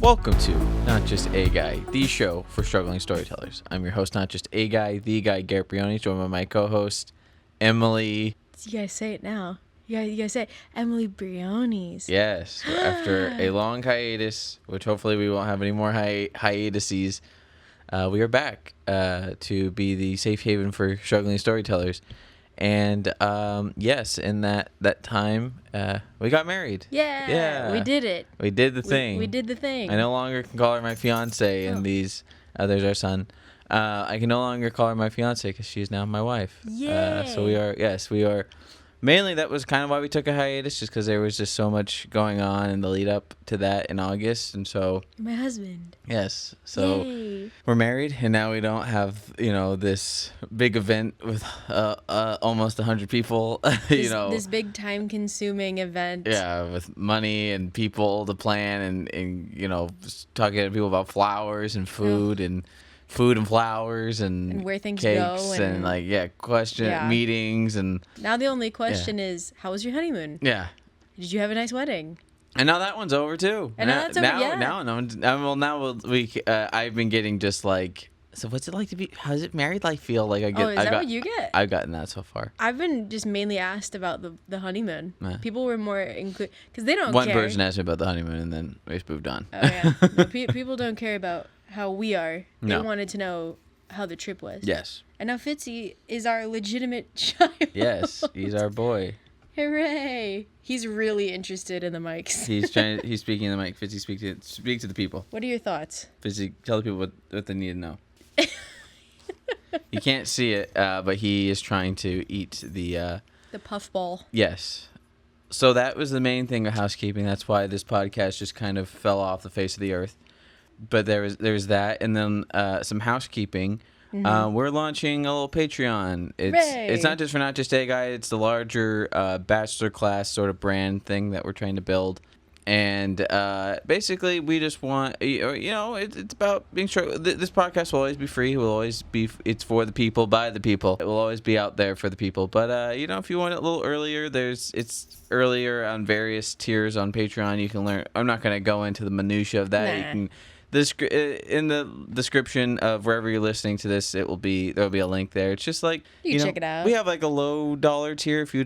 Welcome to Not Just A Guy, the show for struggling storytellers. I'm your host, Not Just A Guy, the guy, Garrett Briones, joined by my co-host, Emily. You guys say it now. You guys say it. Emily Briones. Yes, after a long hiatus, which hopefully we won't have any more hiatuses, we are back to be the safe haven for struggling storytellers. And yes, in that time, we got married. Yeah, we did it. We did the thing. We did the thing. I no longer can call her my fiance, and there's our son. I can no longer call her my fiance because she is now my wife. Yay. So we are. Mainly, that was kind of why we took a hiatus, just because there was just so much going on in the lead up to that in August, and so. My husband. Yes, so Yay. We're married, and now we don't have this big event with almost 100 people. This big time-consuming event. Yeah, with money and people to plan, and just talking to people about flowers and food and flowers and where things cakes go and meetings and. Now the only question is, how was your honeymoon? Yeah. Did you have a nice wedding? And now that one's over too. And now that's over. I've been getting just like. So what's it like to be? How does it married life feel? Like I get. Oh, is that what you get? I've gotten that so far. I've been just mainly asked about the honeymoon. People were more included because they don't. One care. person asked me about the honeymoon, and then we just moved on. Oh yeah, no, people don't care about how we are. They wanted to know how the trip was. Yes. And now Fitzy is our legitimate child. Yes, he's our boy. Hooray! He's really interested in the mics. He's speaking in the mic. Fitzy, speak to the people. What are your thoughts? Fitzy, tell the people what they need to know. You can't see it, but he is trying to eat the puffball. Yes. So that was the main thing of housekeeping. That's why this podcast just kind of fell off the face of the earth. But there's that, and then some housekeeping. Mm-hmm. We're launching a little Patreon. It's not just for Not Just A Guy. It's the larger bachelor class sort of brand thing that we're trying to build. And basically, we just want, it's about being sure. This podcast will always be free. It will always be, it's for the people, by the people. It will always be out there for the people. But, if you want it a little earlier, it's earlier on various tiers on Patreon. You can learn. I'm not going to go into the minutia of that. Nah. You can. In the description of wherever you're listening to this, there'll be a link there. It's just like you can check it out. We have like a low dollar tier if you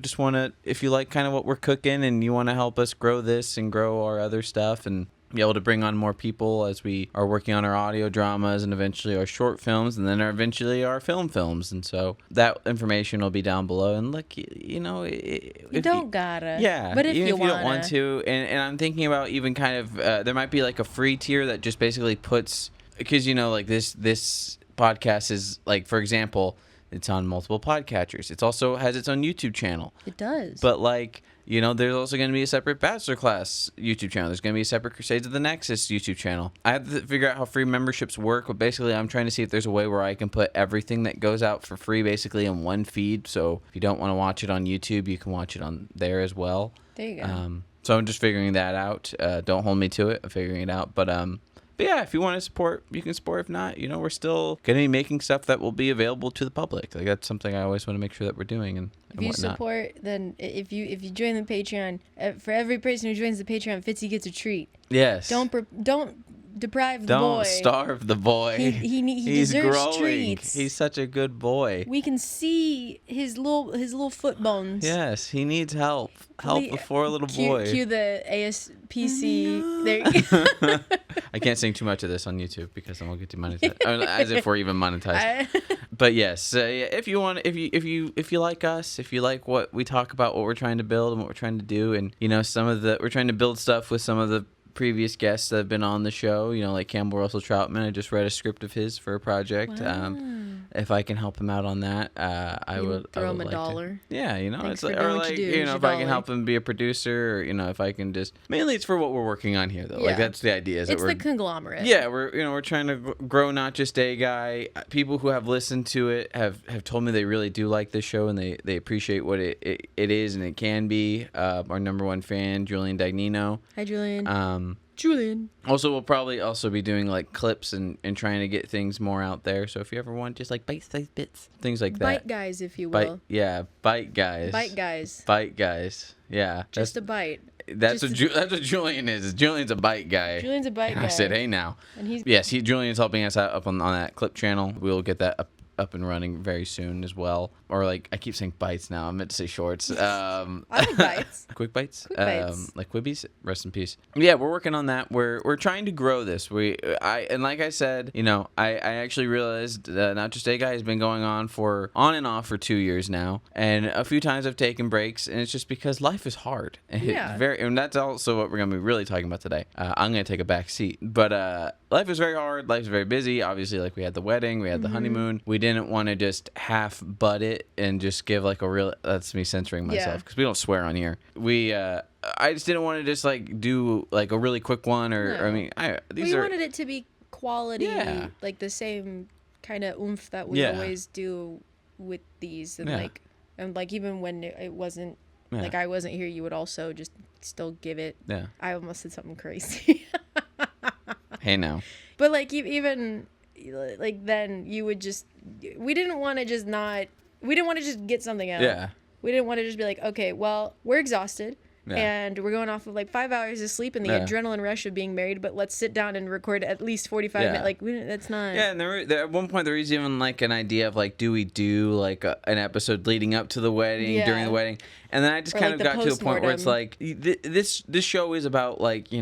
like kind of what we're cooking and you want to help us grow this and grow our other stuff and be able to bring on more people as we are working on our audio dramas and eventually our short films and then eventually our films. And so that information will be down below. And look, you don't gotta. Yeah. But if even you if you don't want to. And I'm thinking about even kind of, there might be like a free tier that just basically puts, because, this podcast is like, for example, it's on multiple podcatchers. It also has its own YouTube channel. It does. But there's also going to be a separate Bachelor Class YouTube channel. There's going to be a separate Crusades of the Nexus YouTube channel. I have to figure out how free memberships work, but basically I'm trying to see if there's a way where I can put everything that goes out for free basically in one feed. So if you don't want to watch it on YouTube, you can watch it on there as well. There you go. So I'm just figuring that out. Don't hold me to it. I'm figuring it out. But yeah, if you want to support, you can support. If not, we're still going to be making stuff that will be available to the public. Like that's something I always want to make sure that we're doing and if you whatnot. Support, then if you join the Patreon, for every person who joins the Patreon, Fitzy gets a treat. Yes. Don't deprive the boy. Don't starve the boy. He He's deserves growing. treats. He's such a good boy. We can see his little foot bones. Yes, he needs help. Help before a little boy. Cue the ASPC. There you go. I can't sing too much of this on YouTube because then we'll get demonetized. As if we're even monetized. But yes, if you want, if you like us, if you like what we talk about, what we're trying to build and what we're trying to do, and we're trying to build stuff with some of the previous guests that have been on the show, like Campbell Russell Troutman. I just read a script of his for a project. Wow. If I can help him out on that, I would throw him like a dollar. Yeah, Thanks it's like, or like if I can help him be a producer, or if I can just mainly it's for what we're working on here though. Yeah. Like that's the idea. It's the conglomerate. Yeah, we're trying to grow Not Just A Guy. People who have listened to it have told me they really do like this show and they appreciate what it is and it can be. Our number one fan, Julian Dagnino. Hi, Julian. Julian. Also, we'll probably also be doing like clips and trying to get things more out there. So if you ever want just like bite-sized bits, things like that. Bite guys, if you will. Bite guys. Bite guys. Bite guys. Yeah. Just a bite. That's what Julian is. Julian's a bike guy. Julian's a bike and guy. I said, hey now. And Julian's helping us out up on that clip channel. We'll get that up and running very soon as well. Or like I keep saying bites now. I meant to say shorts. I like bites. Quick bites. Quick bites. Like Quibbies. Rest in peace. Yeah, we're working on that. We're trying to grow this. And like I said, I actually realized Not Just a Guy has been going on and off for 2 years now, and a few times I've taken breaks, and it's just because life is hard. And and that's also what we're gonna be really talking about today. I'm gonna take a back seat, but life is very hard. Life is very busy. Obviously, like we had the wedding, we had the honeymoon. We didn't want to just half butt it and just give like a real. That's me censoring myself because we don't swear on here. I just didn't want to just like do like a really quick one we wanted it to be quality, like the same kind of oomph that we always do with these, and like even when it wasn't like I wasn't here, you would also just still give it. Yeah. I almost said something crazy. Hey now. But like even like then you would just we didn't want to just get something out. Yeah. We didn't want to just be like, okay, well, we're exhausted. Yeah. And we're going off of like 5 hours of sleep and the adrenaline rush of being married, but let's sit down and record at least 45 minutes. Like, that's not. Yeah, and at one point there was even like an idea of like, do we do like an episode leading up to the wedding, during the wedding? And then I just kind of got to a point where it's like, this show is about like,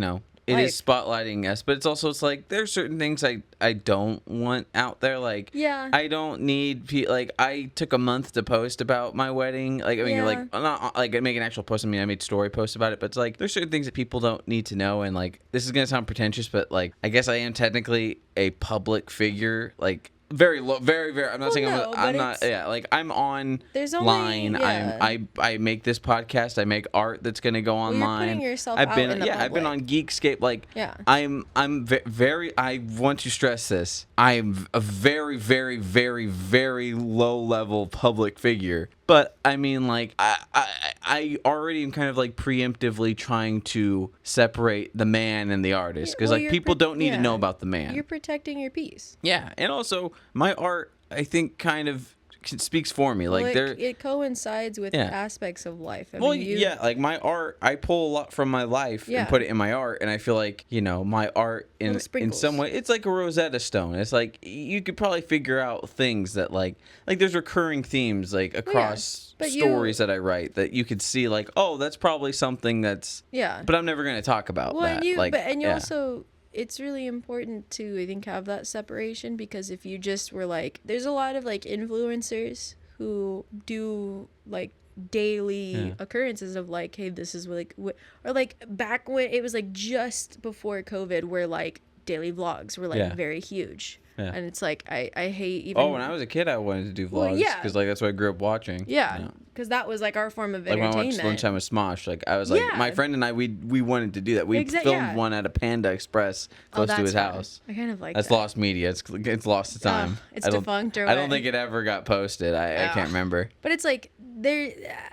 it is spotlighting us, but it's like there's certain things I don't want out there. Like, I don't need like I took a month to post about my wedding. Like, I mean, like not like make an actual post. I mean, I made story posts about it, but it's like there's certain things that people don't need to know. And like this is gonna sound pretentious, but like I guess I am technically a public figure. Like. Very low, very, very. I'm not saying I'm not. Yeah, like I'm on line. I make this podcast. I make art that's gonna go online. You're putting yourself out in the public. I've been on Geekscape. Like, I'm very. I want to stress this. I'm a very, very, very, very low level public figure. But I mean, like, I already am kind of like preemptively trying to separate the man and the artist because like people don't need to know about the man. You're protecting your peace. Yeah, and also my art, I think, kind of speaks for me. Like it coincides with aspects of life. I mean, like my art, I pull a lot from my life and put it in my art, and I feel like my art in some way, it's like a Rosetta Stone. It's like you could probably figure out things that like there's recurring themes like across stories that I write that you could see like, oh, that's probably something that's but I'm never going to talk about that. And you also. It's really important to, I think, have that separation because if you just were like, there's a lot of like influencers who do like daily occurrences of like, hey, this is like, or like back when it was like just before COVID where like daily vlogs were like very huge. Yeah. And it's like, I hate even... Oh, when I was a kid, I wanted to do vlogs. Because, like, that's what I grew up watching. Yeah. Because that was, like, our form of entertainment. Like, when I watched Lunchtime with Smosh, like, I was like... My friend and I, we wanted to do that. We filmed one at a Panda Express close to his house. I kind of like that's that. lost media. It's lost to time. It's defunct or what? I don't think it ever got posted. I can't remember. But it's like,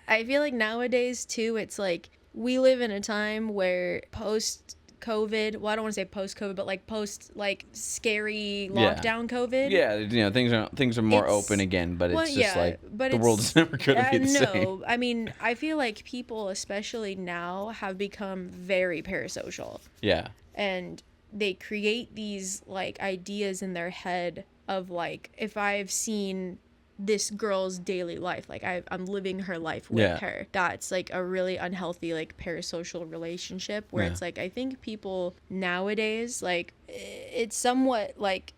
I feel like nowadays, too, it's like... We live in a time where post-COVID, well, I don't want to say post-COVID, but like scary lockdown COVID. Yeah, things are more open again, but it's just like the world is never going to be the same. No, I mean, I feel like people, especially now, have become very parasocial. Yeah. And they create these like ideas in their head of like, if I've seen this girl's daily life, like I'm living her life with her, that's like a really unhealthy like parasocial relationship where it's like I think people nowadays, like it's somewhat like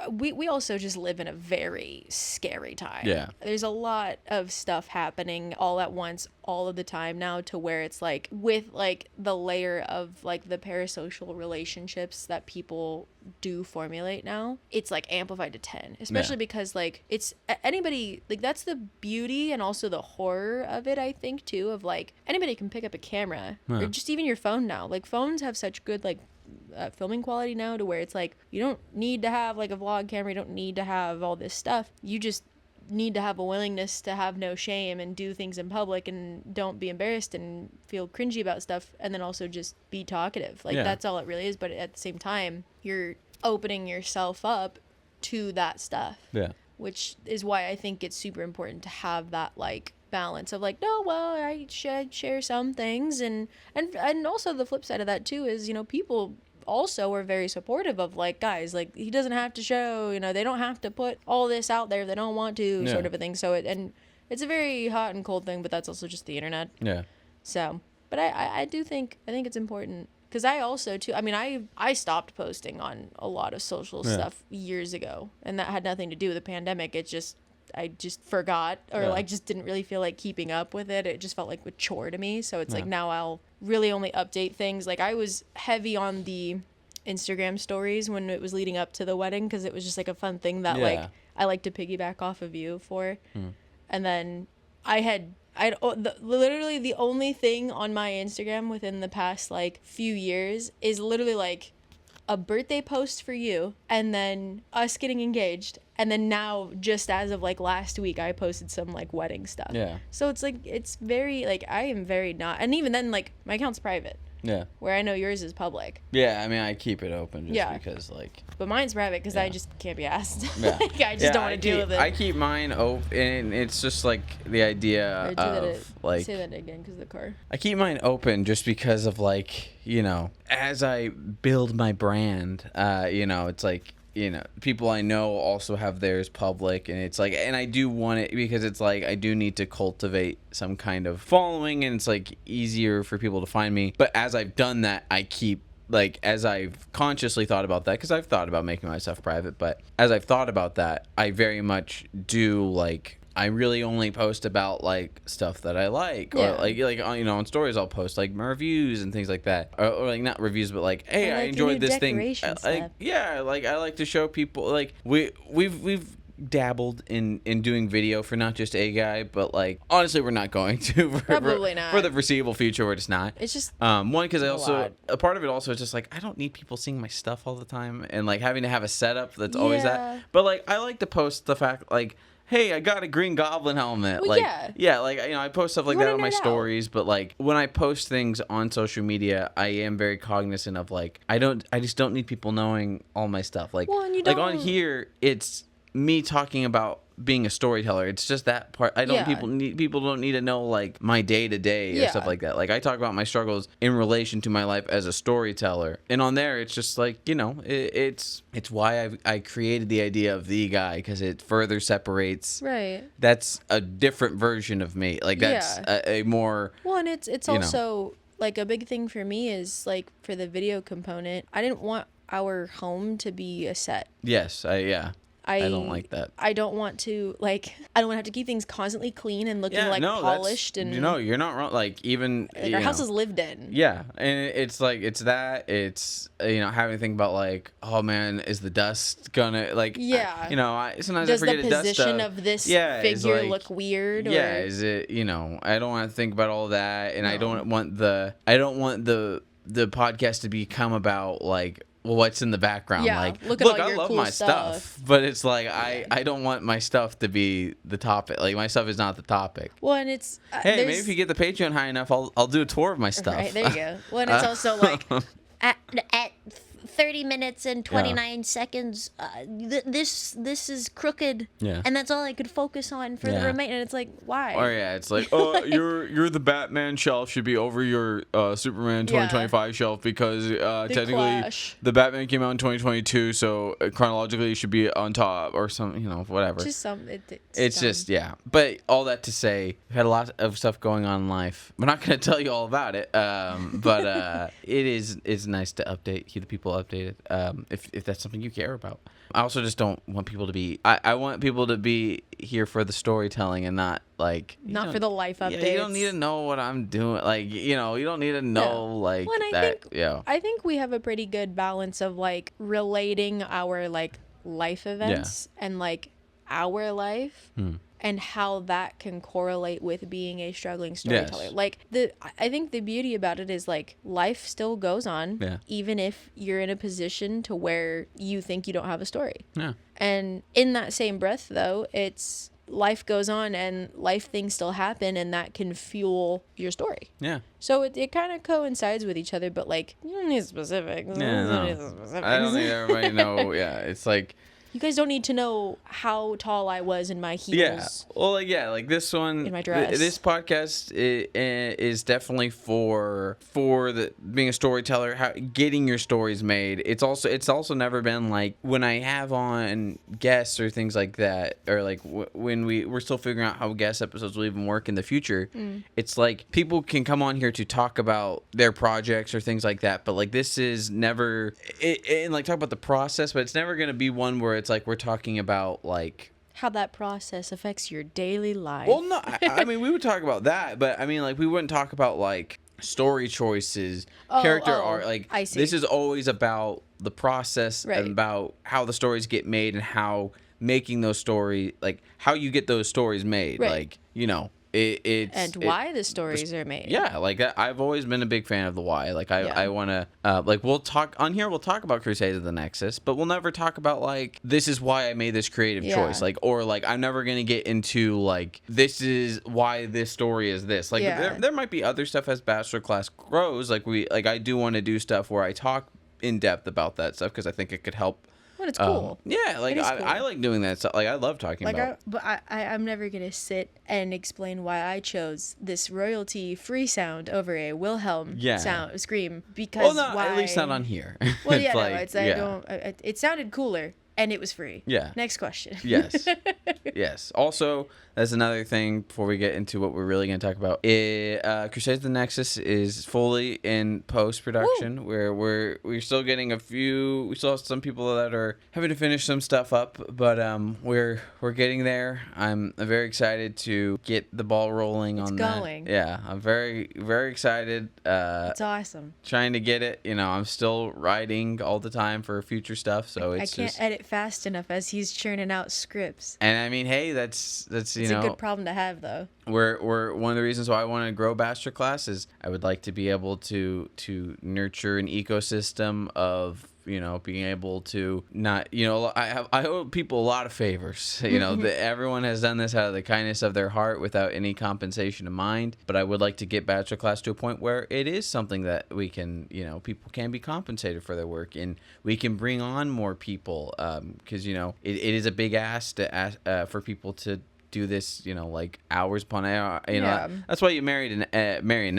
we also just live in a very scary time. Yeah, there's a lot of stuff happening all at once all of the time now, to where it's like with like the layer of like the parasocial relationships that people do formulate now, it's like amplified to 10, especially because like it's anybody, like that's the beauty and also the horror of it, I think, too, of like anybody can pick up a camera or just even your phone now. Like phones have such good like filming quality now, to where it's like you don't need to have like a vlog camera, you don't need to have all this stuff, you just need to have a willingness to have no shame and do things in public and don't be embarrassed and feel cringy about stuff, and then also just be talkative. Like that's all it really is. But at the same time, you're opening yourself up to that stuff, which is why I think it's super important to have that like balance of like, no, well, I should share some things, and also the flip side of that too is, you know, people also are very supportive of like, guys, like, he doesn't have to show, you know, they don't have to put all this out there if they don't want to, sort of a thing. So it's a very hot and cold thing, but that's also just the internet. Yeah. So, but I think it's important. Because I also, too, I mean, I stopped posting on a lot of social stuff years ago. And that had nothing to do with the pandemic. I just forgot or, like, just didn't really feel like keeping up with it. It just felt like a chore to me. So it's like now I'll really only update things. Like, I was heavy on the Instagram stories when it was leading up to the wedding because it was just, like, a fun thing that, like, I like to piggyback off of you for. And then literally the only thing on my Instagram within the past like few years is literally like a birthday post for you and then us getting engaged, and then now just as of like last week I posted some like wedding stuff. So it's like, it's very like, I am very not, and even then like my account's private. Where I know yours is public. I mean, I keep it open just because, like... But mine's private because I just can't be asked. Like, I just don't want to deal with it. I keep mine open, and it's just, like, the idea like... Say that again because of the car. I keep mine open just because of, like, you know, as I build my brand, you know, it's like... You know, people I know also have theirs public, and it's like, and I do want it because it's like, I do need to cultivate some kind of following, and it's like easier for people to find me. But as I've done that, I keep, like, as I've consciously thought about that, because I've thought about making my stuff private, but as I've thought about that, I very much do, like, I really only post about like stuff that I like, or like you know, on stories I'll post like my reviews and things like that, or like not reviews, but like, hey, I enjoyed this thing. Like I like to show people, like we've dabbled in doing video for not just a guy, but like honestly we're not going to probably not for the foreseeable future. We're just not. It's just one, because I also a part of it also is just like I don't need people seeing my stuff all the time and like having to have a setup that's always that. But like I like to post the fact like, hey, I got a Green Goblin helmet. Well, like, like, you know, I post stuff like that on my stories, but like when I post things on social media, I am very cognizant of like, I just don't need people knowing all my stuff. Like, like on here, it's me talking about being a storyteller. It's just that part. People don't need to know like my day to day or stuff like that. Like I talk about my struggles in relation to my life as a storyteller, and on there it's just like, you know, it's why I created the idea of the guy, because it further separates. Right. That's a different version of me. Like that's a more. Well, and it's also like a big thing for me is like for the video component. I didn't want our home to be a set. Yes. I don't like that. I don't want to have to keep things constantly clean and looking polished. And no, you're not wrong. Like even like our house is lived in. Yeah, and it's like it's you know, having to think about like, oh man, is the dust gonna like? You know, sometimes I forget the position of this figure look weird? Yeah, is it, you know? I don't want to think about all that, and I don't want the podcast to become about like, well, what's in the background? Like, look, I love my stuff, but it's like I don't want my stuff to be the topic. Like, my stuff is not the topic. Well, and it's hey, maybe if you get the Patreon high enough, I'll do a tour of my stuff. Right, there you go. Well, and it's also like at 30 minutes and 29 seconds, this is crooked, and that's all I could focus on for the remainder. And it's like, why? Or it's like, oh, your the Batman shelf should be over your Superman 2025 shelf because technically the Batman came out in 2022, so chronologically it should be on top or something, you know, whatever. Just it's just But all that to say, we've had a lot of stuff going on in life. We're not going to tell you all about it, but it's nice to keep the people updated, if that's something you care about. I also just don't want people to be. I want people to be here for the storytelling and not like not for the life updates. Yeah, you don't need to know what I'm doing. Like, you know, you don't need to know like that. I think we have a pretty good balance of like relating our like life events and like our life. And how that can correlate with being a struggling storyteller. Like I think the beauty about it is like life still goes on, even if you're in a position to where you think you don't have a story. And in that same breath, though, it's life goes on and life things still happen, and that can fuel your story. So it kind of coincides with each other, but like you don't need specifics. I don't think everybody know. It's like. You guys don't need to know how tall I was in my heels. Yeah. Well, like this one, in my dress. This podcast is definitely for being a storyteller, getting your stories made. It's also never been like when I have on guests or things like that, or like when we're still figuring out how guest episodes will even work in the future. It's like people can come on here to talk about their projects or things like that, but like this is never and like talk about the process, but it's never going to be one where it's like we're talking about like how that process affects your daily life. Well, no, I mean we would talk about that, but I mean like we wouldn't talk about like story choices, character art. Like I see. This is always about the process, right. and about how the stories get made and how making those stories, like how you get those stories made, right. like it's why the stories are made. Yeah, like I've always been a big fan of the why. Like I want to like we'll talk on here. We'll talk about Crusades of the Nexus, but we'll never talk about like this is why I made this creative choice. Like or like I'm never gonna get into like this is why this story is this. Like there might be other stuff as Bachelor Class grows. Like I do want to do stuff where I talk in depth about that stuff because I think it could help. But it's cool. Yeah, like cool. I like doing that stuff. Like I love talking about. But I'm never gonna sit and explain why I chose this royalty-free sound over a Wilhelm sound scream because at least not on here. Well, it sounded cooler. And it was free. Yeah. Next question. Yes. Yes. Also, that's another thing before we get into what we're really going to talk about. Crusades of the Nexus is fully in post-production. Where we're still getting we still have some people that are having to finish some stuff up, but we're getting there. I'm very excited to get the ball rolling on that. It's going. Yeah. I'm very, very excited. It's awesome. Trying to get it. I'm still writing all the time for future stuff, so I can't edit fast enough as he's churning out scripts. And I mean, hey, that's it's a good problem to have, though. We're one of the reasons why I want to grow Bachelor Class is I would like to be able to nurture an ecosystem of being able to not I owe people a lot of favors. Everyone has done this out of the kindness of their heart without any compensation in mind. But I would like to get Bachelor Class to a point where it is something that we can people can be compensated for their work, and we can bring on more people because it is a big ask to ask for people to do this, like hours upon hour. That's why you marry an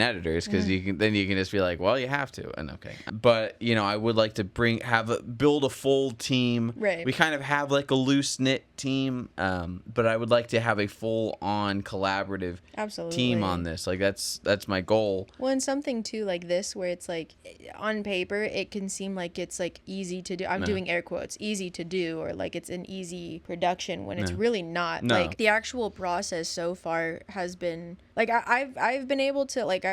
editor, because you can just be like, well, you have to, and okay. But I would like to build a full team. Right. We kind of have like a loose knit team, but I would like to have a full on collaborative team on this. Like that's my goal. Well, and something too like this, where it's like on paper it can seem like it's like easy to do. I'm doing air quotes, easy to do, or like it's an easy production when it's really not. No. Like the actual process so far has been like I've been able to like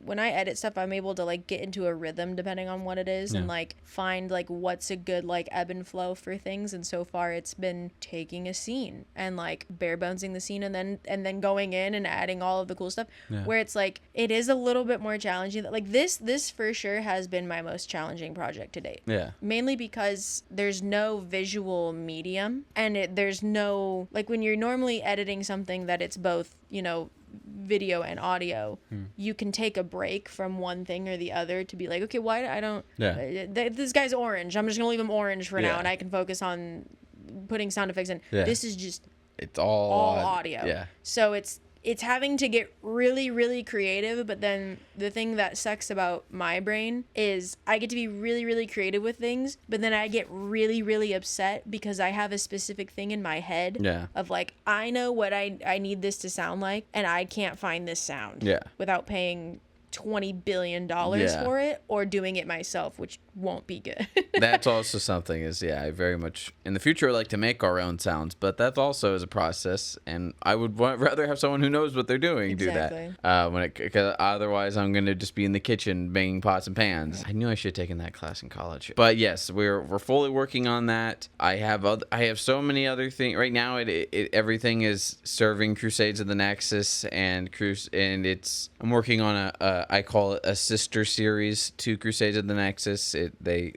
when I edit stuff, I'm able to like get into a rhythm depending on what it is and like find like what's a good like ebb and flow for things. And so far it's been taking a scene and like bare bonesing the scene and then going in and adding all of the cool stuff where it's like it is a little bit more challenging. Like this for sure has been my most challenging project to date. Yeah. Mainly because there's no visual medium and there's no like when you're normally editing something that it's both, video and audio, you can take a break from one thing or the other to be like, okay, why I don't this guy's orange, I'm just gonna leave him orange for now and I can focus on putting sound effects in. This is just it's all audio. So it's having to get really, really creative, but then the thing that sucks about my brain is I get to be really, really creative with things, but then I get really, really upset because I have a specific thing in my head of like, I know what I need this to sound like, and I can't find this sound without paying $20 billion for it or doing it myself, which won't be good. That's also something I very much in the future would like to make our own sounds, but that also is a process, and I would rather have someone who knows what they're doing do that because otherwise I'm going to just be in the kitchen banging pots and pans. I knew I should have taken that class in college, but yes, we're fully working on that. I have so many other things right now. Everything is serving Crusades of the Nexus and I'm working on I call it a sister series to Crusades of the Nexus. The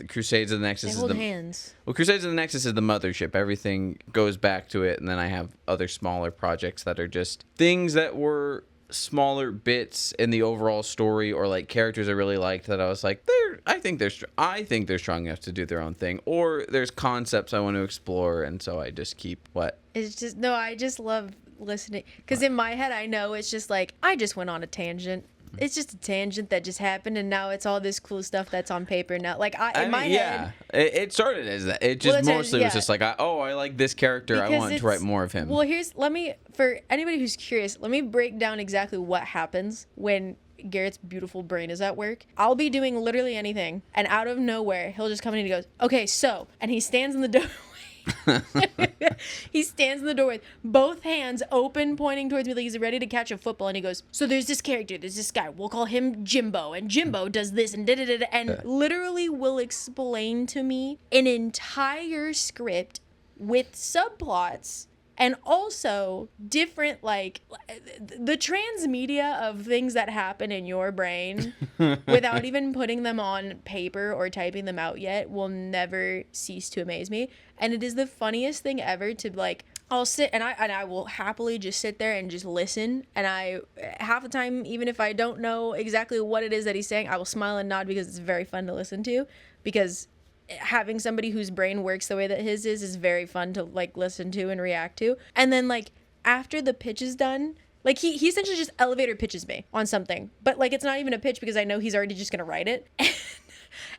Crusades of the Nexus hold hands. Well, Crusades of the Nexus is the mothership. Everything goes back to it, and then I have other smaller projects that are just things that were smaller bits in the overall story or like characters I really liked that I was like, I think they're strong enough to do their own thing, or there's concepts I want to explore, and so I just keep what. It's just no, I just love listening because in my head I know it's just like I just went on a tangent. It's just a tangent that just happened, and now it's all this cool stuff that's on paper now. Like in my head, it started as that. It just mostly was just like, I like this character. Because I want to write more of him. Well, for anybody who's curious, let me break down exactly what happens when Garrett's beautiful brain is at work. I'll be doing literally anything, and out of nowhere, he'll just come in and he goes, "Okay, so," and he stands in the door. He stands in the door with both hands open, pointing towards me like he's ready to catch a football, and he goes, "So there's this character, there's this guy, we'll call him Jimbo, and Jimbo does this and da-da-da-da," and literally will explain to me an entire script with subplots and also different, like, the transmedia of things that happen in your brain without even putting them on paper or typing them out yet will never cease to amaze me. And it is the funniest thing ever to, like, I'll sit and I will happily just sit there and just listen. And I, half the time, even if I don't know exactly what it is that he's saying, I will smile and nod because it's very fun to listen to. Because having somebody whose brain works the way that his is very fun to, like, listen to and react to. And then, like, after the pitch is done, like, he essentially just elevator pitches me on something. But, like, it's not even a pitch because I know he's already just going to write it.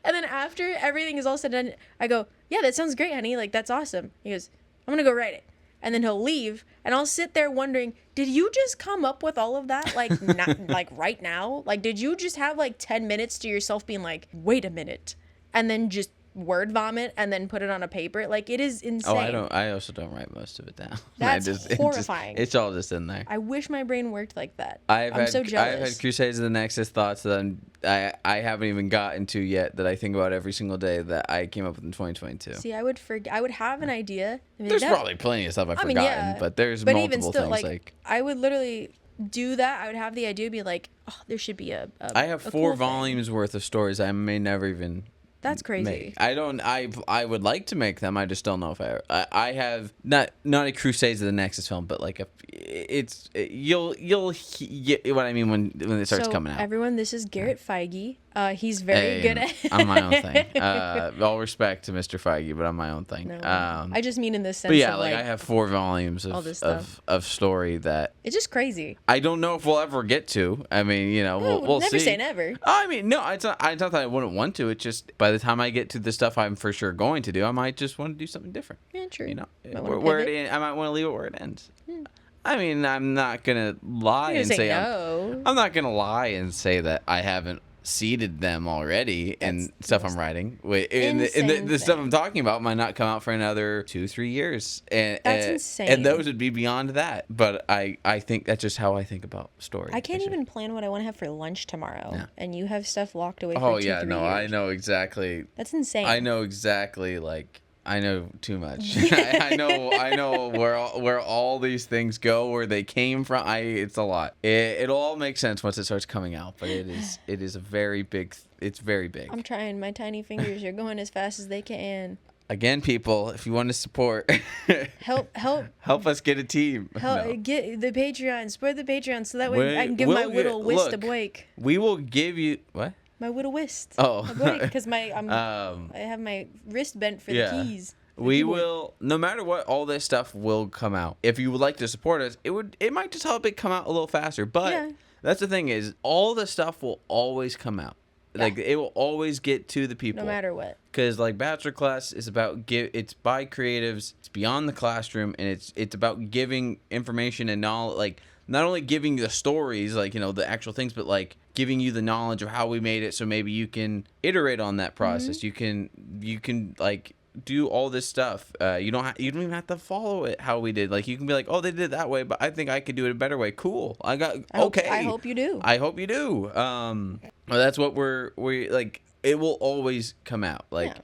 And then after everything is all said and done, I go, "Yeah, that sounds great, honey. Like, that's awesome." He goes, "I'm going to go write it." And then he'll leave, and I'll sit there wondering, did you just come up with all of that, like, not, like, right now? Like, did you just have, like, 10 minutes to yourself being like, "Wait a minute," and then just word vomit and then put it on a paper? Like, it is insane. I also don't write most of it down. That's horrifying. It's all just in there. I wish my brain worked like that. I'm so jealous. I've had Crusades of the Nexus thoughts that I haven't even gotten to yet, that I think about every single day, that I came up with in 2022. See, I would have an idea. There's probably plenty of stuff I've forgotten, yeah, but there's multiple even still, things like I would literally do that. I would have the idea, be like, oh, there should be a I have 4 volumes worth of stories I may never even. That's crazy. I would like to make them. I just don't know if I have not a Crusades of the Nexus film, but like you'll get what I mean when it starts coming out. Everyone, this is Garrett Feige. He's very good at I'm my own thing. All respect to Mr. Feige, but I'm my own thing. No, I just mean in the sense. But yeah, of, like I have 4 volumes of story that it's just crazy. I don't know if we'll ever get to. I mean, we'll never see. Say never. I mean, no, it's not that I wouldn't want to. It's just by the time I get to the stuff I'm for sure going to do, I might just want to do something different. Yeah, true. I might want to leave it where it ends. I mean, I'm not gonna lie and say no. I'm not gonna lie and say that I haven't seeded them already and stuff I'm writing. The stuff I'm talking about might not come out for another 2-3 years. And that's insane. And those would be beyond that. But I think that's just how I think about stories. I can't even plan what I want to have for lunch tomorrow. Yeah. And you have stuff locked away for 2-3 years. I know exactly. That's insane. I know exactly, like, I know too much. I know where all these things go, where they came from. It's a lot. It'll all make sense once it starts coming out, but it is a very big. It's very big. I'm trying. My tiny fingers are going as fast as they can. Again, people, if you want to support, help us get a team. Get the Patreon. Support the Patreon so that way I can give my little whist a break. We will give you what? My widow whist. Oh, because I have my wrist bent for the keys. We will, no matter what, all this stuff will come out. If you would like to support us, it might just help it come out a little faster. But that's the thing is, all the stuff will always come out. Yeah. Like, it will always get to the people, no matter what. Because like Bachelor Class is it's by creatives. It's beyond the classroom, and it's about giving information and knowledge, like. Not only giving you the stories, like, the actual things, but, like, giving you the knowledge of how we made it so maybe you can iterate on that process. Mm-hmm. You can, like, do all this stuff. You don't even have to follow it how we did. Like, you can be like, oh, they did it that way, but I think I could do it a better way. Cool. I hope you do. I hope you do. Well, that's what we like, it will always come out. Like,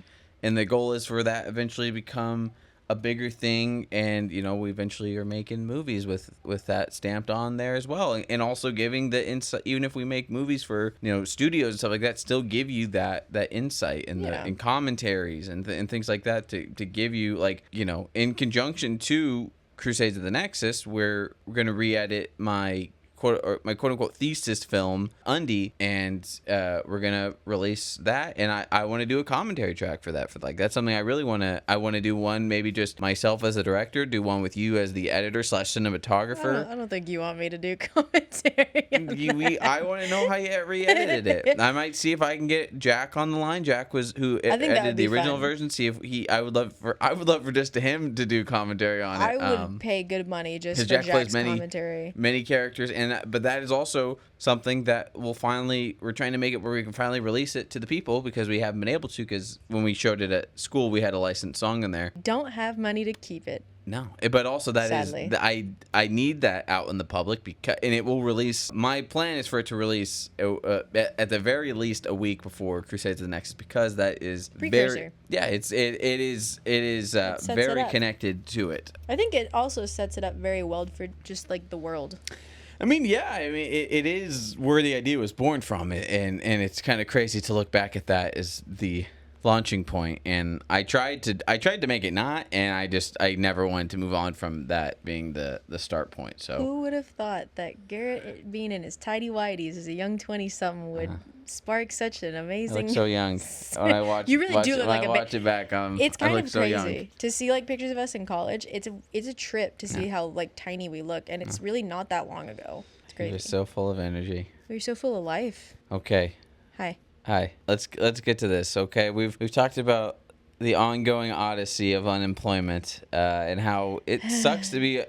and the goal is for that eventually become a bigger thing, and we eventually are making movies with that stamped on there as well, and also giving the insight. Even if we make movies for studios and stuff like that, still give you that insight and and commentaries and things like that to give you, like, in conjunction to Crusades of the Nexus, we're gonna re-edit my quote unquote thesis film Undie, and we're gonna release that, and I want to do a commentary track for that. That's something I really want to. I want to do one, maybe just myself as a director, do one with you as the editor / cinematographer. I don't think you want me to do commentary. I want to know how you re-edited it. I might see if I can get Jack on the line. Jack was who edited the original version. See if I would love for just him to do commentary on it. I would pay good money just for Jack Jack's plays commentary. Many characters, but that is also something that we're trying to make it where we can finally release it to the people, because we haven't been able to, because when we showed it at school we had a licensed song in there. Don't have money to keep it. No, but also Sadly. I need that out in the public, and it will release. My plan is for it to release at the very least a week before Crusades of the Nexus, because that is precursor. it is very connected to it. I think it also sets it up very well for just like the world. I mean, it is where the idea was born from, and it's kind of crazy to look back at that as the launching point, and I tried to make it not, and I never wanted to move on from that being the start point. So who would have thought that Garrett being in his tidy whities as a young 20-something would spark such an amazing... I look so young when I watch. You really do look like watch it back. It's kind of crazy young. to see like pictures of us in college. It's a trip to see how like tiny we look, and it's really not that long ago. It's crazy. You're so full of energy. You're so full of life. Okay. Hi. Let's get to this. Okay, we've talked about the ongoing odyssey of unemployment, and how it sucks to be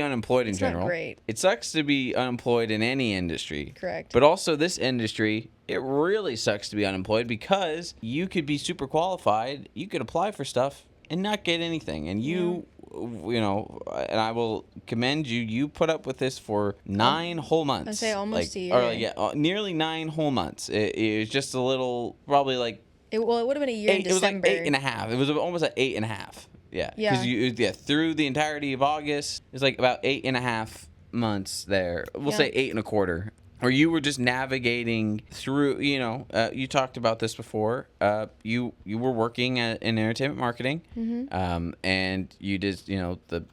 unemployed in general. Not great. It sucks to be unemployed in any industry. Correct. But also this industry, it really sucks to be unemployed, because you could be super qualified, you could apply for stuff and not get anything, and you know, and I will commend you. You put up with this for 9 whole months. I'd say almost a year. Or nearly 9 whole months. It was just a little, probably like. It would have been a year in December. It was like 8.5. It was almost at 8.5. Yeah. Because through the entirety of August, it's like about 8.5 months there. We'll say 8.25. Or you were just navigating through, you talked about this before. You were working in entertainment marketing, and you just, the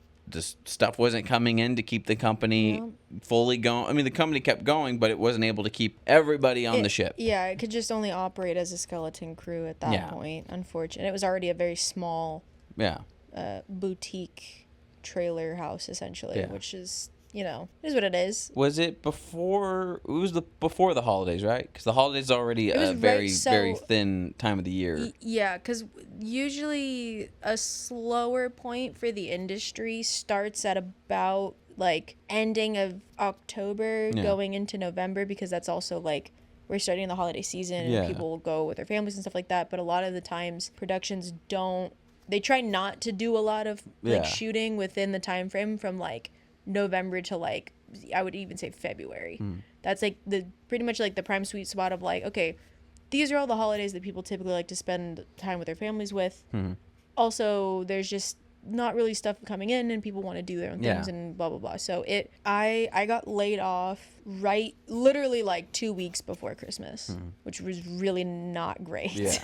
stuff wasn't coming in to keep the company fully going. I mean, the company kept going, but it wasn't able to keep everybody on the ship. Yeah, it could just only operate as a skeleton crew at that point, unfortunately. It was already a very small boutique trailer house, essentially, which is... is what it is. Was it before? It was before the holidays, right? Because the holidays are already a very thin time of the year. Yeah, because usually a slower point for the industry starts at about like ending of October, going into November, because that's also like we're starting the holiday season and people will go with their families and stuff like that. But a lot of the times productions don't. They try not to do a lot of like shooting within the time frame from like November to like I would even say February. That's like pretty much like the prime sweet spot of like, okay, these are all the holidays that people typically like to spend time with their families with. Also, there's just not really stuff coming in, and people want to do their own things and blah blah blah. So I got laid off literally like 2 weeks before Christmas, which was really not great.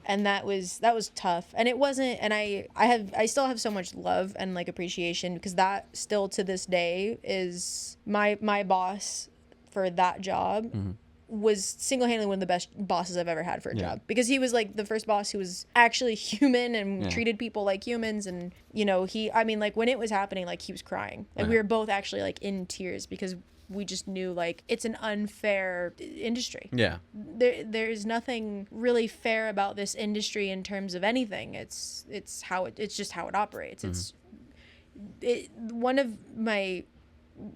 And that was tough, and it wasn't, and I still have so much love and like appreciation, because that still to this day is my boss for that job was single-handedly one of the best bosses I've ever had for a job, because he was like the first boss who was actually human and treated people like humans, and like when it was happening, like he was crying, like we were both actually like in tears, because we just knew like it's an unfair industry. There's nothing really fair about this industry in terms of anything. It's just how it operates. One of my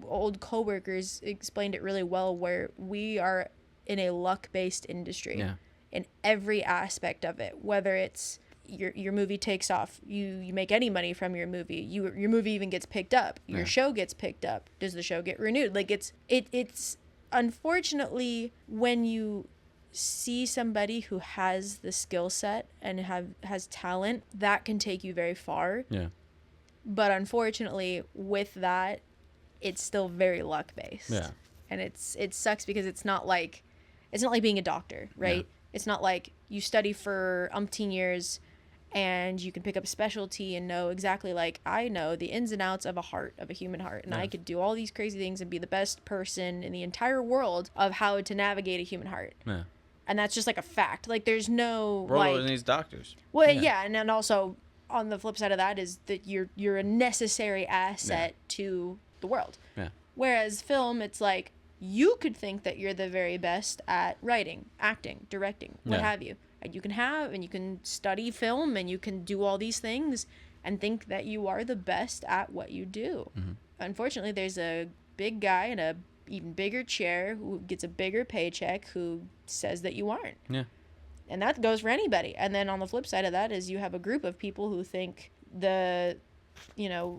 old coworkers explained it really well, where we are in a luck-based industry in every aspect of it, whether it's your movie takes off, you make any money from your movie, your movie even gets picked up, your show gets picked up, does the show get renewed? Like it's unfortunately, when you see somebody who has the skill set and has talent, that can take you very far. But unfortunately, with that, it's still very luck based. And it sucks, because it's not like being a doctor, right? It's not like you study for umpteen years and you can pick up a specialty and know exactly, like, I know the ins and outs of a human heart, and I could do all these crazy things and be the best person in the entire world of how to navigate a human heart. Yeah. And that's just like a fact. Like, there's no Rolo needs doctors. Well, yeah, and then also on the flip side of that is that you're a necessary asset to the world. Yeah. Whereas film, it's like you could think that you're the very best at writing, acting, directing, what have you. And you can study film and you can do all these things and think that you are the best at what you do. Mm-hmm. Unfortunately, there's a big guy in a even bigger chair who gets a bigger paycheck who says that you aren't. Yeah. And that goes for anybody. And then on the flip side of that is you have a group of people who think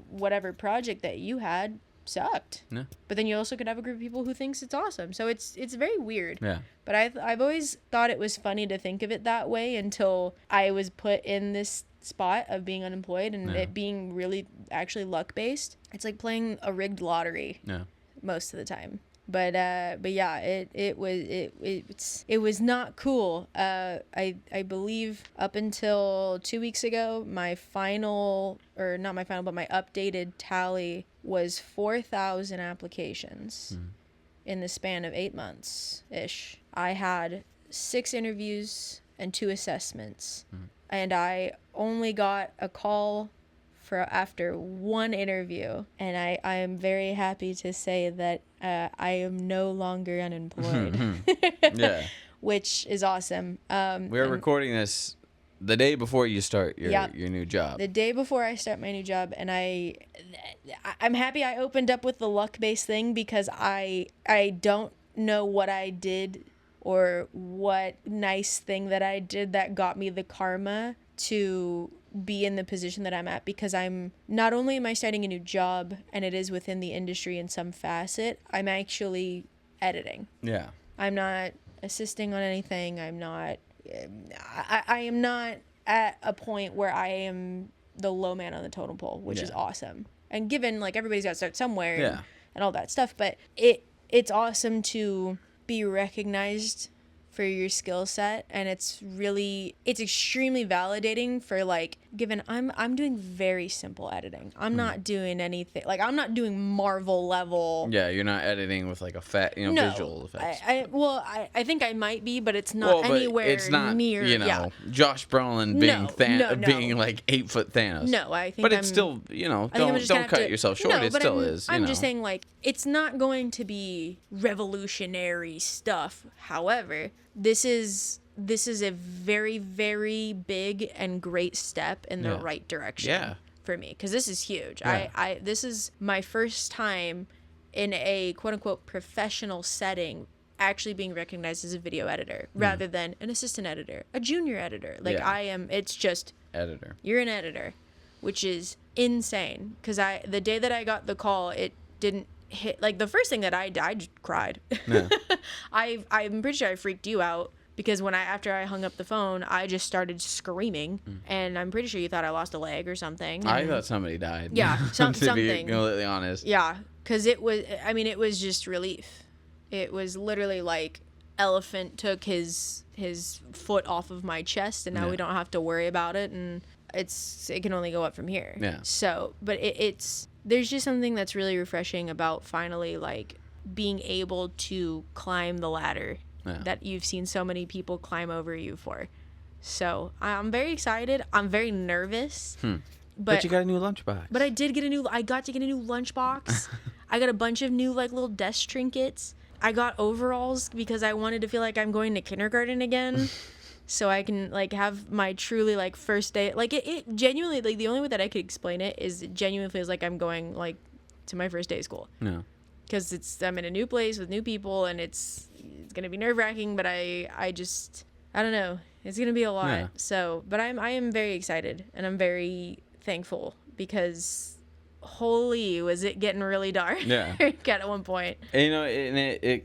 whatever project that you had sucked. Yeah. But then you also could have a group of people who thinks it's awesome. So it's very weird. Yeah. But I've always thought it was funny to think of it that way until I was put in this spot of being unemployed and it being really actually luck based. It's like playing a rigged lottery. Yeah. Most of the time. But yeah, it was not cool. I believe up until 2 weeks ago, my updated tally was 4,000 applications in the span of 8 months ish. I had 6 interviews and 2 assessments, and I only got a call after 1 interview, and I am very happy to say that I am no longer unemployed. Yeah. Which is awesome. We're recording this the day before you start your new job. The day before I start my new job, and I'm happy I opened up with the luck-based thing because I don't know what I did or what nice thing that I did that got me the karma to be in the position that I'm at, because I'm not only am I starting a new job and it is within the industry in some facet, I'm actually editing. Yeah. I'm not assisting on anything. I am not at a point where I am the low man on the totem pole, which is awesome. And given like everybody's got to start somewhere and all that stuff, but it's awesome to be recognized for your skill set, and it's extremely validating for like, given I'm doing very simple editing. I'm not doing anything like, I'm not doing Marvel level. Yeah, you're not editing with like a visual effects. I think I might be, but it's not anywhere it's not, near. Josh Brolin being being like 8-foot Thanos. No, I think. But it's still, don't cut yourself short. It still is. I'm just saying, like, it's not going to be revolutionary stuff. However, this is a very, very big and great step in the right direction for me, because this is huge. Yeah. This is my first time in a quote unquote professional setting actually being recognized as a video editor rather than an assistant editor, a junior editor. Like it's just editor. You're an editor, which is insane, because the day that I got the call, it didn't hit. Like, the first thing that I just cried. Yeah. I'm pretty sure I freaked you out, because after I hung up the phone, I just started screaming, and I'm pretty sure you thought I lost a leg or something. I thought somebody died. Yeah, something. To be completely honest. Yeah, because it was just relief. It was literally like elephant took his foot off of my chest, and now we don't have to worry about it, and it can only go up from here. Yeah. So, but there's just something that's really refreshing about finally like being able to climb the ladder that you've seen so many people climb over you for. So I'm very excited. I'm very nervous. But you got a new lunchbox. But I got to get a new lunchbox. I got a bunch of new like little desk trinkets. I got overalls because I wanted to feel like I'm going to kindergarten again. So I can like have my truly like first day. Like it genuinely, like the only way that I could explain it is it genuinely feels like I'm going like to my first day of school. No. Because I'm in a new place with new people, and it's gonna be nerve-wracking, but I don't know, it's gonna be a lot. Yeah. So, but I am very excited, and I'm very thankful, because holy, was it getting really dark at one point. And, I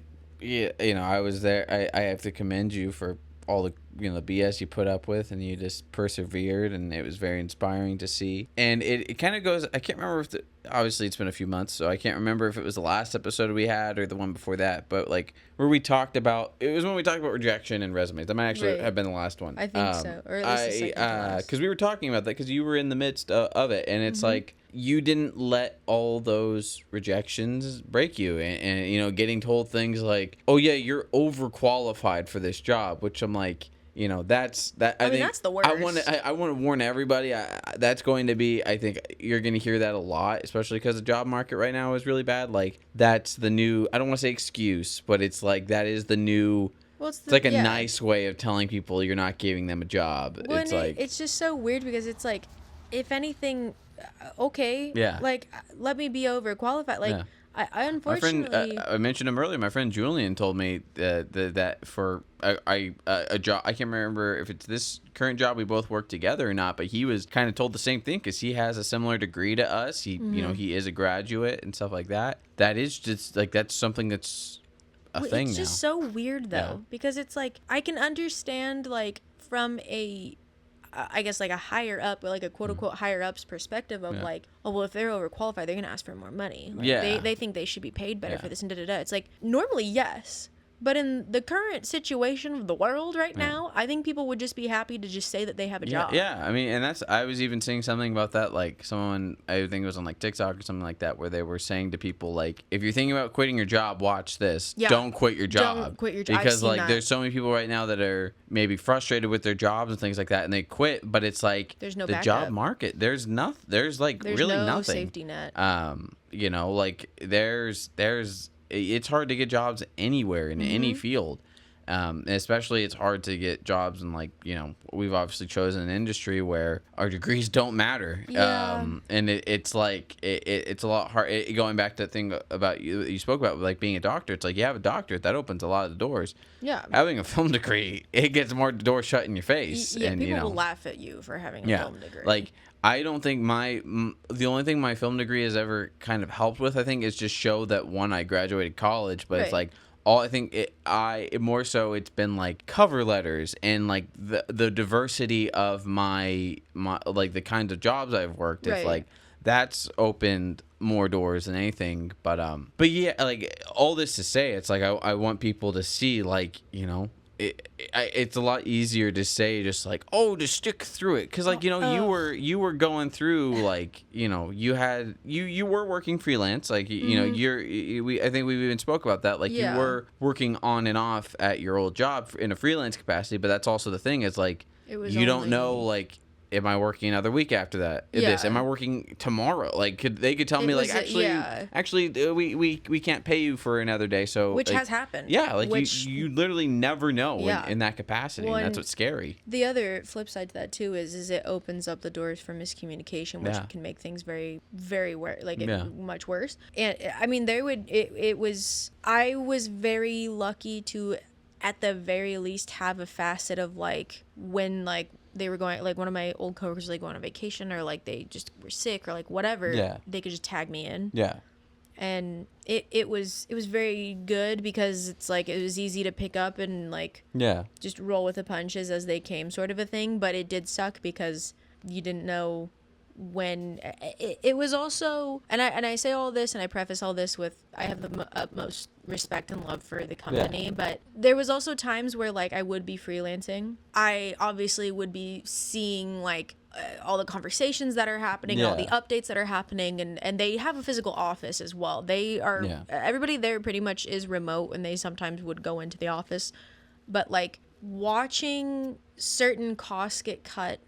was there. I have to commend you for all the BS you put up with, and you just persevered, and it was very inspiring to see. And it kind of goes, I can't remember if obviously it's been a few months, so I can't remember if it was the last episode we had or the one before that, but like where we talked about, it was when we talked about rejection and resumes. That might actually have been the last one. I think so, or at least the second to last. Because we were talking about that, because you were in the midst of it, and it's like, you didn't let all those rejections break you, and getting told things like, oh yeah, you're overqualified for this job, which I'm like, that's that. I think that's the worst. I want to warn everybody. That's going to be. I think you're going to hear that a lot, especially because the job market right now is really bad. Like, that's the new. I don't want to say excuse, but it's like that is the new. Well, it's like a nice way of telling people you're not giving them a job. Well, it's like it's just so weird, because it's like, if anything, okay, like, let me be overqualified. Like, I unfortunately, my friend, I mentioned him earlier. My friend Julian told me that for a job, I can't remember if it's this current job we both work together or not, but he was kind of told the same thing, because he has a similar degree to us. He he is a graduate and stuff like that. That is just like, that's something that's a thing now. It's just so weird though, because it's like, I can understand, like, from a I guess like a higher up, like a quote unquote higher up's perspective of like, oh, well, if they're overqualified, they're going to ask for more money. Like, they think they should be paid better for this and da-da-da. It's like, normally, yes. But in the current situation of the world right now, I think people would just be happy to just say that they have a job. Yeah, I mean, and I was even seeing something about that, like someone, I think it was on like TikTok or something like that, where they were saying to people, like, if you're thinking about quitting your job, watch this. Yeah. Don't quit your job. Don't quit your job. Because like, there's so many people right now that are maybe frustrated with their jobs and things like that, and they quit, but it's like, there's no the backup. Job market, there's nothing, there's really no nothing. Safety net. Like it's hard to get jobs anywhere in any field. Especially it's hard to get jobs in, like, we've obviously chosen an industry where our degrees don't matter. Yeah. And it's like, it's a lot hard. Going back to the thing about you spoke about, like being a doctor, it's like, you have a doctorate, that opens a lot of the doors. Yeah. Having a film degree, it gets more doors shut in your face. Yeah, and, people will laugh at you for having a film degree. Like, I don't think the only thing my film degree has ever kind of helped with, I think, is just show that, one, I graduated college, but it's like, I think more so it's been like cover letters and like the diversity of my like the kinds of jobs I've worked. It's like, that's opened more doors than anything. But yeah, like, all this to say, it's like, I want people to see, like, it's a lot easier to say, just like, oh, just stick through it, because like, you were going through, like, you were working freelance, like, I think we even spoke about that, like, you were working on and off at your old job in a freelance capacity, but that's also the thing, is like, you don't know, like, am I working another week after that? Am I working tomorrow? Like, they could tell me, like, actually, we can't pay you for another day. So, which like, has happened. Yeah, like, you literally never know in that capacity, and that's what's scary. The other flip side to that too is it opens up the doors for miscommunication, which can make things very, very much worse. And I mean, I was very lucky to, at the very least, have a facet of, like, when, like, they were going, like, one of my old coworkers, like, going on vacation, or like they just were sick, or like whatever, they could just tag me in. And it was very good, because it's like, it was easy to pick up and, like, just roll with the punches as they came, sort of a thing. But it did suck, because you didn't know when it was also, and I say all this, and I preface all this with, I have the utmost respect and love for the company, but there was also times where, like, I would be freelancing. I obviously would be seeing, like, all the conversations that are happening, all the updates that are happening, and they have a physical office as well. They are everybody there pretty much is remote, and they sometimes would go into the office, but, like, watching certain costs get cut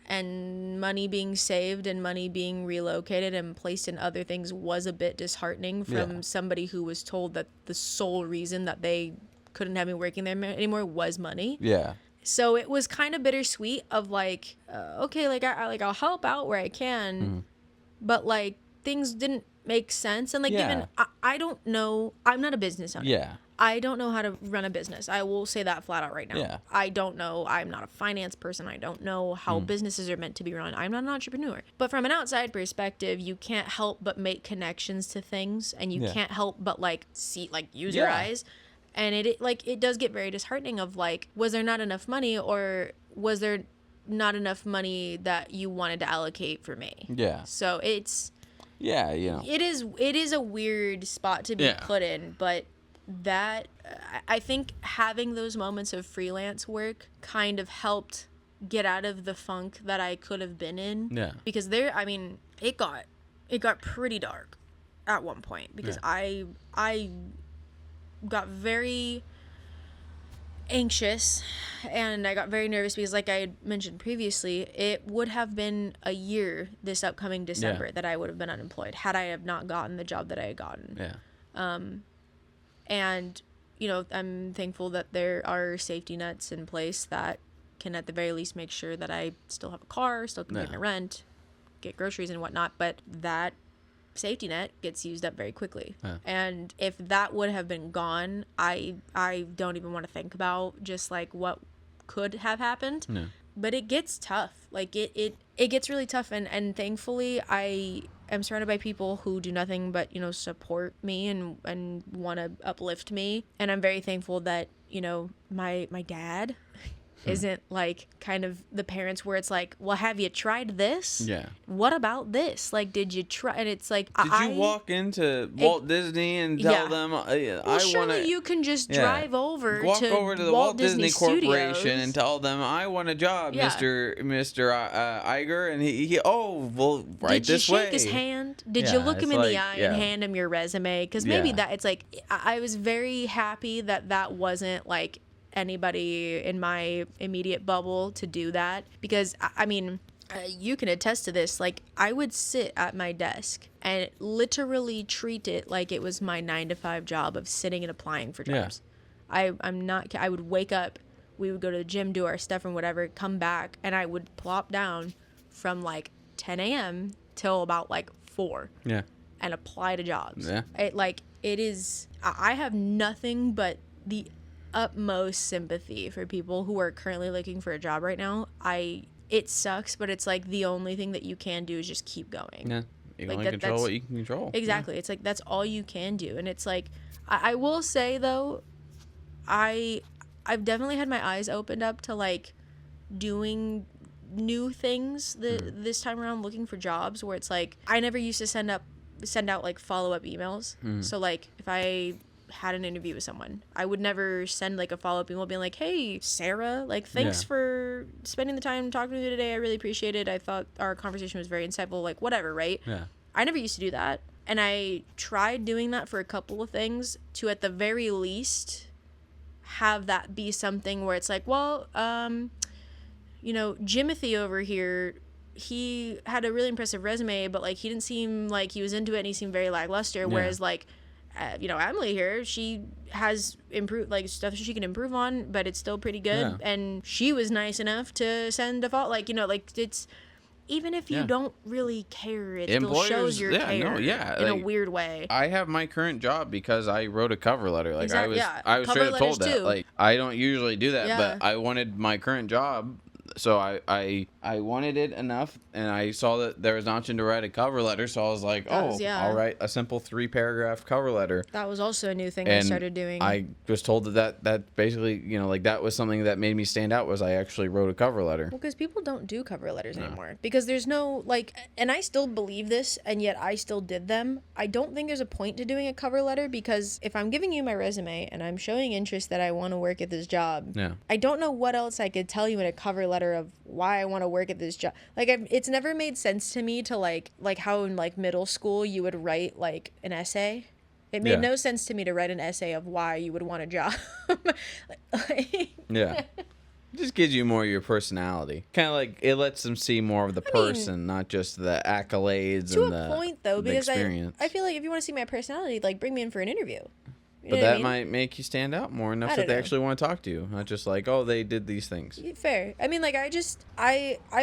and money being saved and money being relocated and placed in other things was a bit disheartening from somebody who was told that the sole reason that they couldn't have me working there anymore was money. So it was kind of bittersweet of, like, okay, like, I'll help out where I can, but, like, things didn't make sense. And, like, even I don't know, I'm not a business owner. I don't know how to run a business. I will say that flat out right now. I don't know. I'm not a finance person. I don't know how businesses are meant to be run. I'm not an entrepreneur. But from an outside perspective, you can't help but make connections to things, and you can't help but, like, use your eyes. And it does get very disheartening of like, was there not enough money, or was there not enough money that you wanted to allocate for me? Yeah. So it's, yeah, it is a weird spot to be put in, but that, I think having those moments of freelance work kind of helped get out of the funk that I could have been in. Yeah. Because it got pretty dark at one point, because I got very anxious and I got very nervous because, like I had mentioned previously, it would have been a year this upcoming December that I would have been unemployed had I have not gotten the job that I had gotten. Yeah. And, I'm thankful that there are safety nets in place that can at the very least make sure that I still have a car, still can pay my rent, get groceries and whatnot, but that safety net gets used up very quickly. And if that would have been gone, I don't even want to think about just like what could have happened. But it gets tough. Like it gets really tough, and thankfully I am surrounded by people who do nothing but support me and want to uplift me, and I'm very thankful that my dad isn't like kind of the parents where it's like, well, have you tried this? Yeah. What about this? Like, did you try? And it's like, did you walk into Walt Disney and tell them, well, I surely want to... you can just drive over Walk to over to the Walt Disney Corporation and tell them, I want a job, Mr. Iger. And he right this way. Did you shake his hand? Did you look him in the eye and hand him your resume? Because maybe that, it's like, I was very happy that wasn't like anybody in my immediate bubble to do that, because I mean, you can attest to this. Like, I would sit at my desk and literally treat it like it was my 9-to-5 job of sitting and applying for jobs. I would wake up, we would go to the gym, do our stuff and whatever, come back, and I would plop down from like 10 a.m. till about like 4 and apply to jobs. I have nothing but the utmost sympathy for people who are currently looking for a job right now. It sucks, but it's like the only thing that you can do is just keep going. Yeah, you can only control what you can control. Exactly. It's like that's all you can do. And it's like, I will say though, I've definitely had my eyes opened up to like doing new things this time around, looking for jobs, where it's like, I never used to send out like follow-up emails. So like if I had an interview with someone, I would never send like a follow-up email being like, hey Sarah, like thanks for spending the time talking to me today, I really appreciate it, I thought our conversation was very insightful, like whatever, right? I never used to do that, and I tried doing that for a couple of things to at the very least have that be something where it's like, well, Jimothy over here, he had a really impressive resume, but like he didn't seem like he was into it and he seemed very lackluster, whereas like Emily here, she has improved, like stuff she can improve on, but it's still pretty good. And she was nice enough to send a fault, like, like it's, even if you don't really care, it still shows your care in a weird way. I have my current job because I wrote a cover letter. Like I was cover straight up told that. Too. Like I don't usually do that, but I wanted my current job. So I wanted it enough, and I saw that there was an option to write a cover letter, so I was like, I'll write a simple 3-paragraph cover letter. That was also a new thing I started doing. I was told that basically, like that was something that made me stand out, was I actually wrote a cover letter. Well, because people don't do cover letters anymore. Because there's no, like, and I still believe this, and yet I still did them. I don't think there's a point to doing a cover letter, because if I'm giving you my resume and I'm showing interest that I want to work at this job, I don't know what else I could tell you in a cover letter of why I want to work at this job. Like, it's never made sense to me to like how in like middle school you would write like an essay. It made no sense to me to write an essay of why you would want a job. It just gives you more of your personality. Kind of like it lets them see more of the person, not just the accolades and the point though, because experience. I feel like if you want to see my personality, like bring me in for an interview. But that might make you stand out more enough that they actually want to talk to you. Not just like, oh, they did these things. Fair. I mean, like, I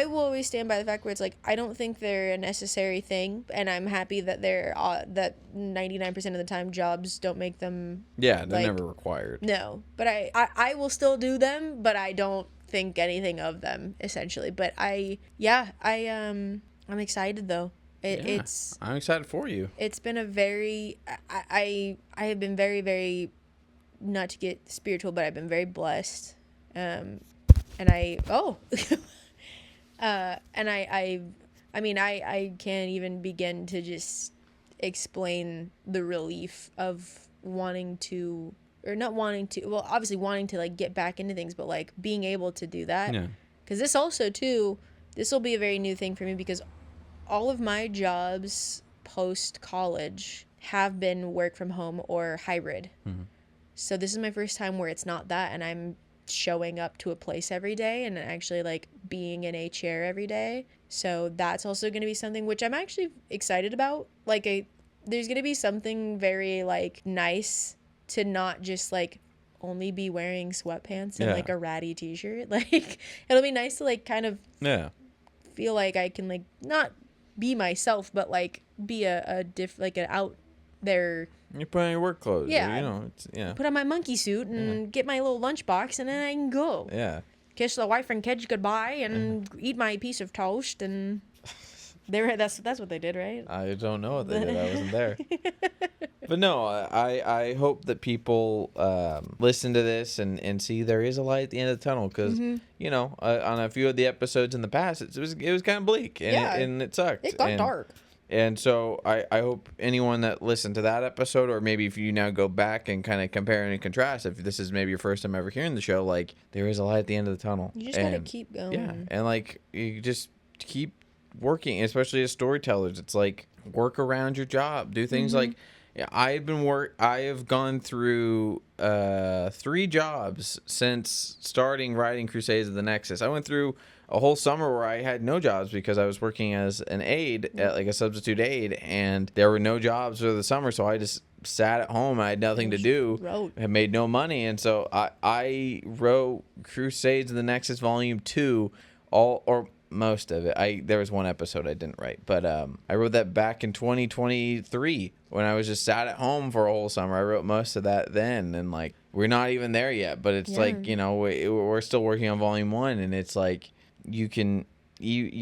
will always stand by the fact where it's like, I don't think they're a necessary thing. And I'm happy that that 99% of the time jobs don't make them. Yeah, they're never required. No. But I will still do them, but I don't think anything of them, essentially. But I'm excited, though. I'm excited for you. It's been a very, I have been very, very not to get spiritual, but I've been very blessed. And I can't even begin to just explain the relief of wanting to, or not wanting to, well, obviously wanting to like get back into things, but like being able to do that. Yeah. Because this also too, this will be a very new thing for me, because all of my jobs post college have been work from home or hybrid. Mm-hmm. So this is my first time where it's not that, and I'm showing up to a place every day and actually like being in a chair every day. So that's also going to be something which I'm actually excited about. Like there's going to be something very like nice to not just like only be wearing sweatpants and like a ratty t-shirt. Like it'll be nice to like kind of feel like I can like not be myself, but like be an out there. You put on your work clothes. Yeah. Or, you know, it's, put on my monkey suit and get my little lunchbox, and then I can go. Yeah. Kiss the wife and kids goodbye and eat my piece of toast, and that's what they did, right? I don't know what they did. I wasn't there. But no, I hope that people listen to this and see there is a light at the end of the tunnel, because you know, on a few of the episodes in the past, it was kind of bleak and it sucked. It got dark. And so I hope anyone that listened to that episode, or maybe if you now go back and kind of compare and contrast, if this is maybe your first time ever hearing the show, like there is a light at the end of the tunnel. You just gotta keep going. Yeah, and like you just keep working, especially as storytellers. It's like work around your job, do things like. Yeah, I have gone through 3 jobs since starting writing Crusades of the Nexus. I went through a whole summer where I had no jobs because I was working as an aide, like a substitute aide, and there were no jobs for the summer, so I just sat at home. I had nothing to do. Had made no money, and so I wrote Crusades of the Nexus Volume 2, most of it. There was one episode I didn't write, but I wrote that back in 2023 when I was just sat at home for a whole summer. I wrote most of that then, and like we're not even there yet, but it's like, you know, we're still working on Volume 1, and it's like you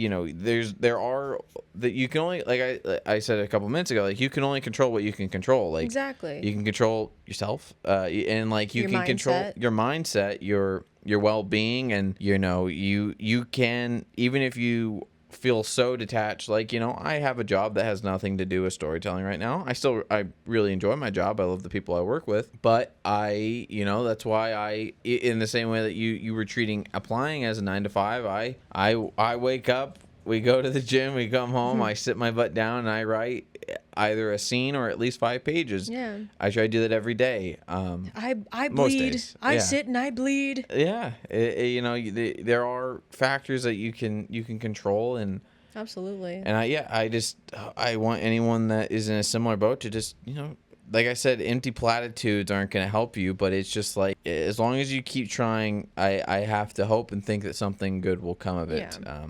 know, there are that you can only, like I said a couple minutes ago, like you can only control what you can control. Like exactly, you can control yourself, and like you can control your mindset, your well-being, and you know you can, even if you feel so detached, like, you know, I have a job that has nothing to do with storytelling right now. I really enjoy my job. I love the people I work with, but you know, that's why in the same way that you were treating applying as a 9 to 5, I wake up, we go to the gym, we come home, I sit my butt down and I write either a scene or at least 5 pages. Yeah. I try to do that every day. I bleed. I sit and I bleed. Yeah. You know, there are factors that you can control, and absolutely. And I want anyone that is in a similar boat to just, you know, like I said, empty platitudes aren't going to help you, but it's just like, as long as you keep trying, I have to hope and think that something good will come of it. Yeah.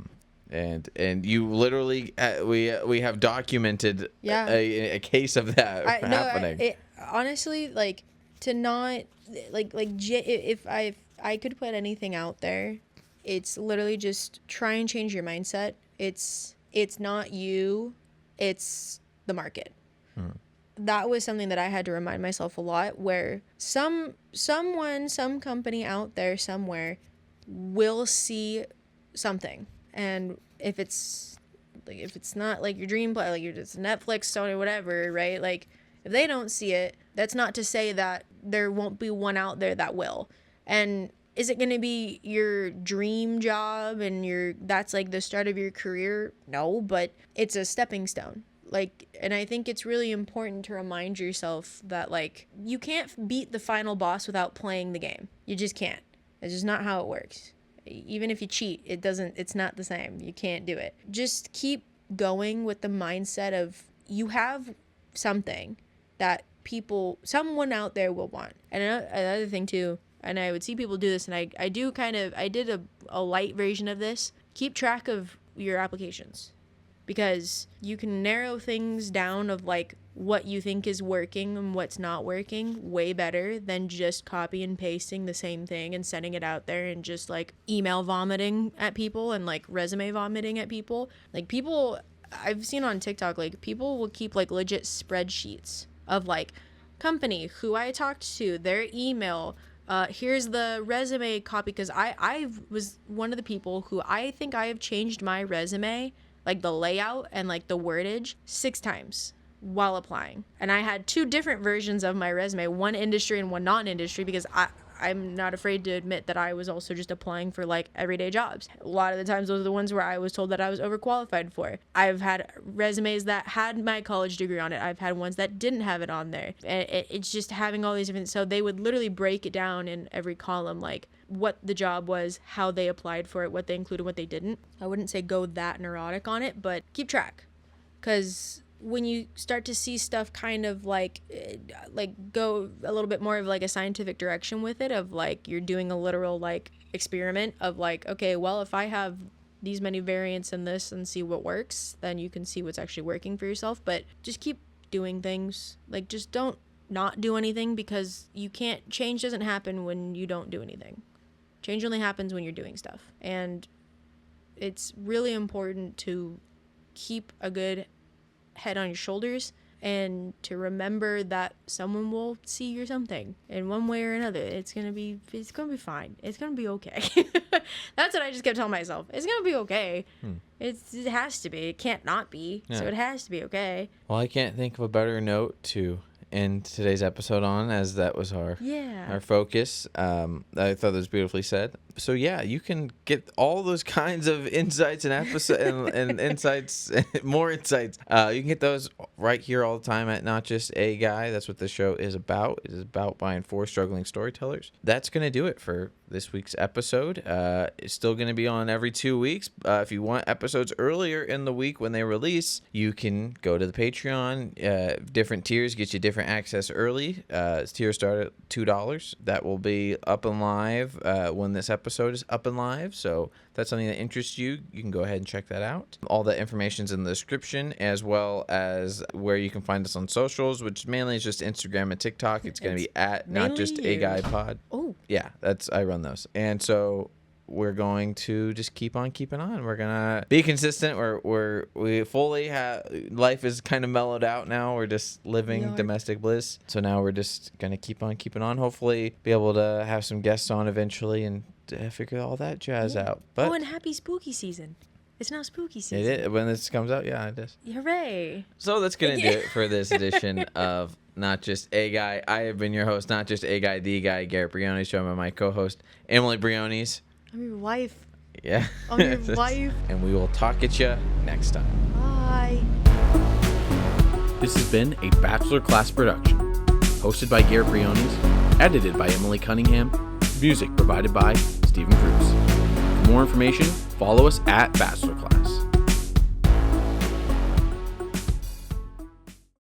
And you literally, we have documented a case of that happening. Honestly, like, to not, if I could put anything out there, it's literally just try and change your mindset. It's not you, it's the market. That was something that I had to remind myself a lot, where some company out there somewhere will see something. And if it's not like your dream play, like you're just Netflix, Sony, whatever, right? Like if they don't see it, that's not to say that there won't be one out there that will. And is it going to be your dream job and that's like the start of your career? No, but it's a stepping stone. Like, and I think it's really important to remind yourself that like you can't beat the final boss without playing the game. You just can't. It's just not how it works. Even if you cheat, it's not the same. You can't do it. Just keep going with the mindset of you have something that someone out there will want. And another thing too, and I would see people do this, and I did a light version of this. Keep track of your applications, because you can narrow things down of like what you think is working and what's not working way better than just copy and pasting the same thing and sending it out there and just like email vomiting at people and like resume vomiting at people. Like people I've seen on TikTok, like people will keep like legit spreadsheets of like company, who I talked to, their email, here's the resume copy, because I was one of the people who I think I have changed my resume, like the layout and like the wordage, 6 times while applying. And I had 2 different versions of my resume, one industry and one non-industry, because I'm not afraid to admit that I was also just applying for like everyday jobs. A lot of the times those are the ones where I was told that I was overqualified for. I've had resumes that had my college degree on it. I've had ones that didn't have it on there. And it's just having all these different, so they would literally break it down in every column, like what the job was, how they applied for it, what they included, what they didn't. I wouldn't say go that neurotic on it, but keep track. Because when you start to see stuff kind of like go a little bit more of like a scientific direction with it, of like you're doing a literal like experiment of like, okay, well, if I have these many variants in this and see what works, then you can see what's actually working for yourself. But just keep doing things. Like, just don't not do anything, because you can't, change doesn't happen when you don't do anything. Change only happens when you're doing stuff. And it's really important to keep a good head on your shoulders and to remember that someone will see your something in one way or another. It's gonna be fine. It's gonna be okay. That's what I just kept telling myself. It's gonna be okay. It has to be. It can't not be. Yeah. So it has to be okay. Well, I can't think of a better note to end today's episode on, as that was our focus. I thought that was beautifully said. So yeah, you can get all those kinds of insights and episode and insights, more insights. You can get those right here all the time at Not Just a Guy. That's what the show is about. It is about buying for struggling storytellers. That's going to do it for this week's episode. It's still going to be on every 2 weeks. If you want episodes earlier in the week when they release, you can go to the Patreon. Different tiers get you different access early. Tiers start at $2. That will be up and live when this episode is up and live. So if that's something that interests you, you can go ahead and check that out. All that information's in the description, as well as where you can find us on socials, which mainly is just Instagram and TikTok. It's going to be at Not Just a Guy Pod. Oh, yeah, I run those. And so we're going to just keep on keeping on. We're gonna be consistent. We fully have, life is kind of mellowed out now. We're just living domestic bliss. So now we're just gonna keep on keeping on. Hopefully be able to have some guests on eventually and figure all that jazz out. But and happy spooky season. It's now spooky season. It is. When this comes out, yeah, it is. Hooray. So that's going to do it for this edition of Not Just a Guy. I have been your host, Not Just a Guy, the guy, Garrett Briones, joined by my co-host, Emily Briones. I'm your wife. Yeah. I'm your wife. And we will talk at you next time. Bye. This has been a Bachelor Class production. Hosted by Garrett Briones. Edited by Emily Cunningham. Music provided by Stephen Cruz. For more information, follow us at Bachelor Class.